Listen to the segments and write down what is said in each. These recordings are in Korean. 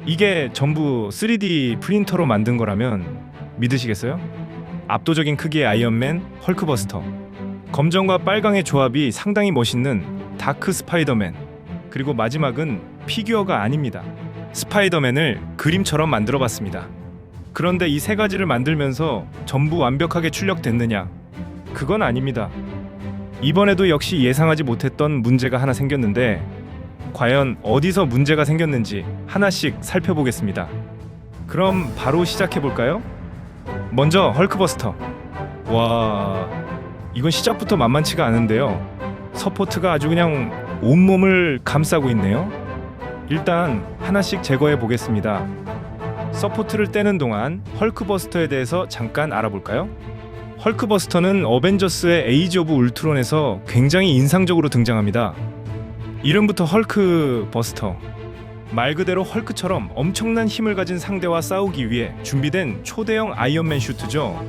이게 전부 3D 프린터로 만든 거라면 믿으시겠어요? 압도적인 크기의 아이언맨, 헐크버스터, 검정과 빨강의 조합이 상당히 멋있는 다크 스파이더맨, 그리고 마지막은 피규어가 아닙니다. 스파이더맨을 그림처럼 만들어봤습니다. 그런데 이 세 가지를 만들면서 전부 완벽하게 출력됐느냐? 그건 아닙니다. 이번에도 역시 예상하지 못했던 문제가 하나 생겼는데 과연 어디서 문제가 생겼는지 하나씩 살펴보겠습니다. 그럼 바로 시작해볼까요? 먼저 헐크버스터. 와, 이건 시작부터 만만치가 않은데요. 서포트가 아주 그냥 온몸을 감싸고 있네요. 일단 하나씩 제거해 보겠습니다. 서포트를 떼는 동안 헐크버스터에 대해서 잠깐 알아볼까요? 헐크버스터는 어벤져스의 에이지 오브 울트론에서 굉장히 인상적으로 등장합니다. 이름부터 헐크버스터. 말 그대로 헐크처럼 엄청난 힘을 가진 상대와 싸우기 위해 준비된 초대형 아이언맨 슈트죠.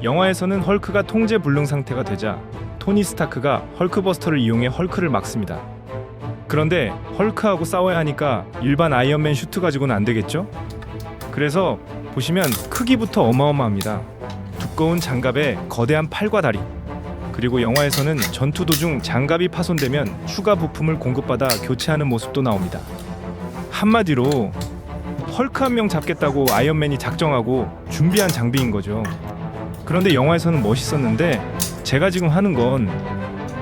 영화에서는 헐크가 통제 불능 상태가 되자 토니 스타크가 헐크버스터를 이용해 헐크를 막습니다. 그런데 헐크하고 싸워야 하니까 일반 아이언맨 슈트 가지고는 안 되겠죠? 그래서 보시면 크기부터 어마어마합니다. 두꺼운 장갑에 거대한 팔과 다리, 그리고 영화에서는 전투 도중 장갑이 파손되면 추가 부품을 공급받아 교체하는 모습도 나옵니다. 한마디로 헐크 한 명 잡겠다고 아이언맨이 작정하고 준비한 장비인 거죠. 그런데 영화에서는 멋있었는데 제가 지금 하는 건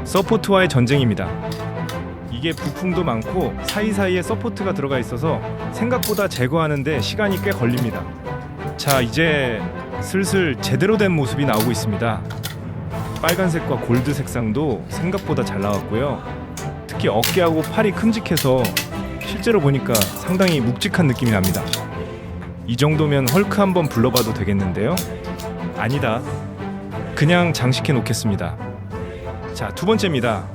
서포트와의 전쟁입니다. 이게 부품도 많고 사이사이에 서포트가 들어가 있어서 생각보다 제거하는데 시간이 꽤 걸립니다. 자, 이제 슬슬 제대로 된 모습이 나오고 있습니다. 빨간색과 골드 색상도 생각보다 잘 나왔고요. 특히 어깨하고 팔이 큼직해서 실제로 보니까 상당히 묵직한 느낌이 납니다. 이 정도면 헐크 한번 불러봐도 되겠는데요? 아니다. 그냥 장식해 놓겠습니다. 자, 두 번째입니다.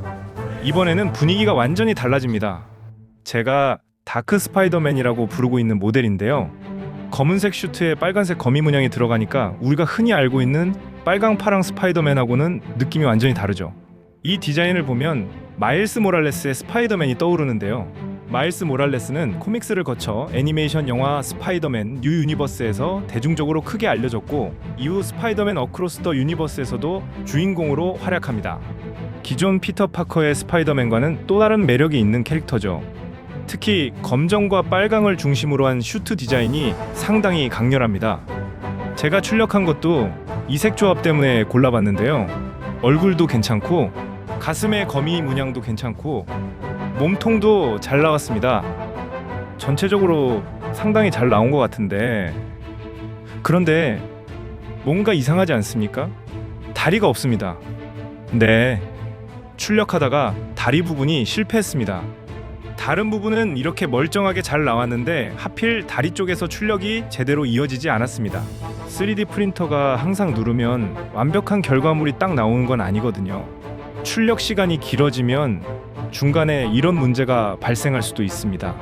이번에는 분위기가 완전히 달라집니다. 제가 다크 스파이더맨이라고 부르고 있는 모델인데요. 검은색 슈트에 빨간색 거미 문양이 들어가니까 우리가 흔히 알고 있는 빨강 파랑 스파이더맨하고는 느낌이 완전히 다르죠. 이 디자인을 보면 마일스 모랄레스의 스파이더맨이 떠오르는데요. 마일스 모랄레스는 코믹스를 거쳐 애니메이션 영화 스파이더맨 뉴 유니버스에서 대중적으로 크게 알려졌고 이후 스파이더맨 어크로스 더 유니버스에서도 주인공으로 활약합니다. 기존 피터 파커의 스파이더맨과는 또 다른 매력이 있는 캐릭터죠. 특히 검정과 빨강을 중심으로 한 슈트 디자인이 상당히 강렬합니다. 제가 출력한 것도 이 색 조합 때문에 골라봤는데요. 얼굴도 괜찮고 가슴의 거미 문양도 괜찮고 몸통도 잘 나왔습니다. 전체적으로 상당히 잘 나온 것 같은데 그런데 뭔가 이상하지 않습니까? 다리가 없습니다. 네, 출력하다가 다리 부분이 실패했습니다. 다른 부분은 이렇게 멀쩡하게 잘 나왔는데 하필 다리 쪽에서 출력이 제대로 이어지지 않았습니다. 3D 프린터가 항상 누르면 완벽한 결과물이 딱 나오는 건 아니거든요. 출력 시간이 길어지면 중간에 이런 문제가 발생할 수도 있습니다.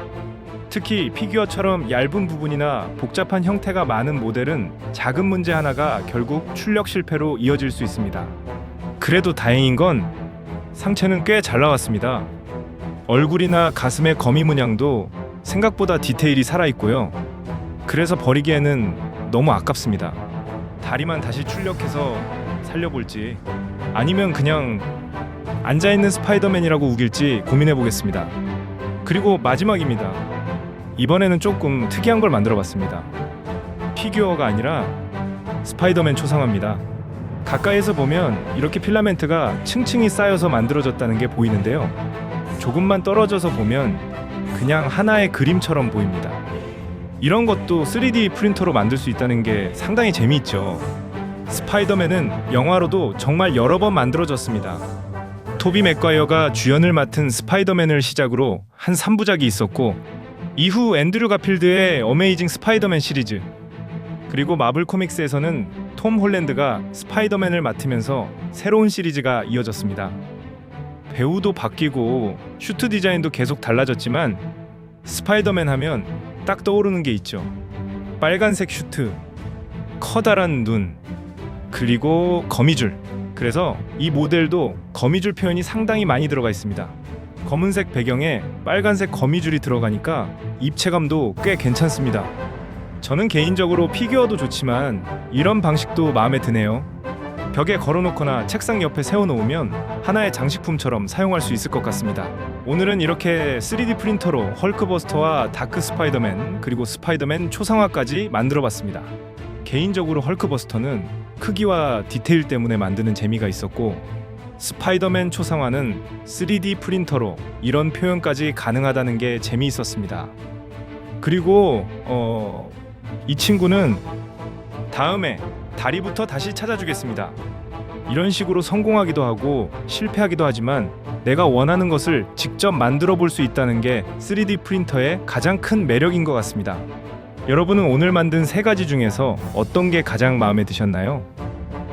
특히 피규어처럼 얇은 부분이나 복잡한 형태가 많은 모델은 작은 문제 하나가 결국 출력 실패로 이어질 수 있습니다. 그래도 다행인 건 상체는 꽤 잘 나왔습니다. 얼굴이나 가슴의 거미 문양도 생각보다 디테일이 살아있고요. 그래서 버리기에는 너무 아깝습니다. 다리만 다시 출력해서 살려볼지 아니면 그냥 앉아있는 스파이더맨이라고 우길지 고민해보겠습니다. 그리고 마지막입니다. 이번에는 조금 특이한 걸 만들어봤습니다. 피규어가 아니라 스파이더맨 초상화입니다. 가까이에서 보면 이렇게 필라멘트가 층층이 쌓여서 만들어졌다는 게 보이는데요. 조금만 떨어져서 보면 그냥 하나의 그림처럼 보입니다. 이런 것도 3D 프린터로 만들 수 있다는 게 상당히 재미있죠. 스파이더맨은 영화로도 정말 여러 번 만들어졌습니다. 토비 맥과이어가 주연을 맡은 스파이더맨을 시작으로 한 3부작이 있었고 이후 앤드류 가필드의 어메이징 스파이더맨 시리즈, 그리고 마블 코믹스에서는 톰 홀랜드가 스파이더맨을 맡으면서 새로운 시리즈가 이어졌습니다. 배우도 바뀌고 슈트 디자인도 계속 달라졌지만 스파이더맨 하면 딱 떠오르는 게 있죠. 빨간색 슈트, 커다란 눈, 그리고 거미줄. 그래서 이 모델도 거미줄 표현이 상당히 많이 들어가 있습니다. 검은색 배경에 빨간색 거미줄이 들어가니까 입체감도 꽤 괜찮습니다. 저는 개인적으로 피규어도 좋지만 이런 방식도 마음에 드네요. 벽에 걸어놓거나 책상 옆에 세워놓으면 하나의 장식품처럼 사용할 수 있을 것 같습니다. 오늘은 이렇게 3D 프린터로 헐크버스터와 다크 스파이더맨 그리고 스파이더맨 초상화까지 만들어봤습니다. 개인적으로 헐크버스터는 크기와 디테일 때문에 만드는 재미가 있었고, 스파이더맨 초상화는 3D 프린터로 이런 표현까지 가능하다는 게 재미있었습니다. 그리고 이 친구는 다음에 다리부터 다시 찾아주겠습니다. 이런 식으로 성공하기도 하고 실패하기도 하지만 내가 원하는 것을 직접 만들어 볼 수 있다는 게 3D 프린터의 가장 큰 매력인 것 같습니다. 여러분은 오늘 만든 세 가지 중에서 어떤 게 가장 마음에 드셨나요?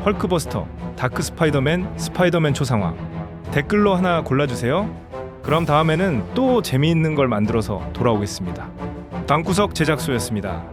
헐크버스터, 다크 스파이더맨, 스파이더맨 초상화. 댓글로 하나 골라주세요. 그럼 다음에는 또 재미있는 걸 만들어서 돌아오겠습니다. 방구석 제작소였습니다.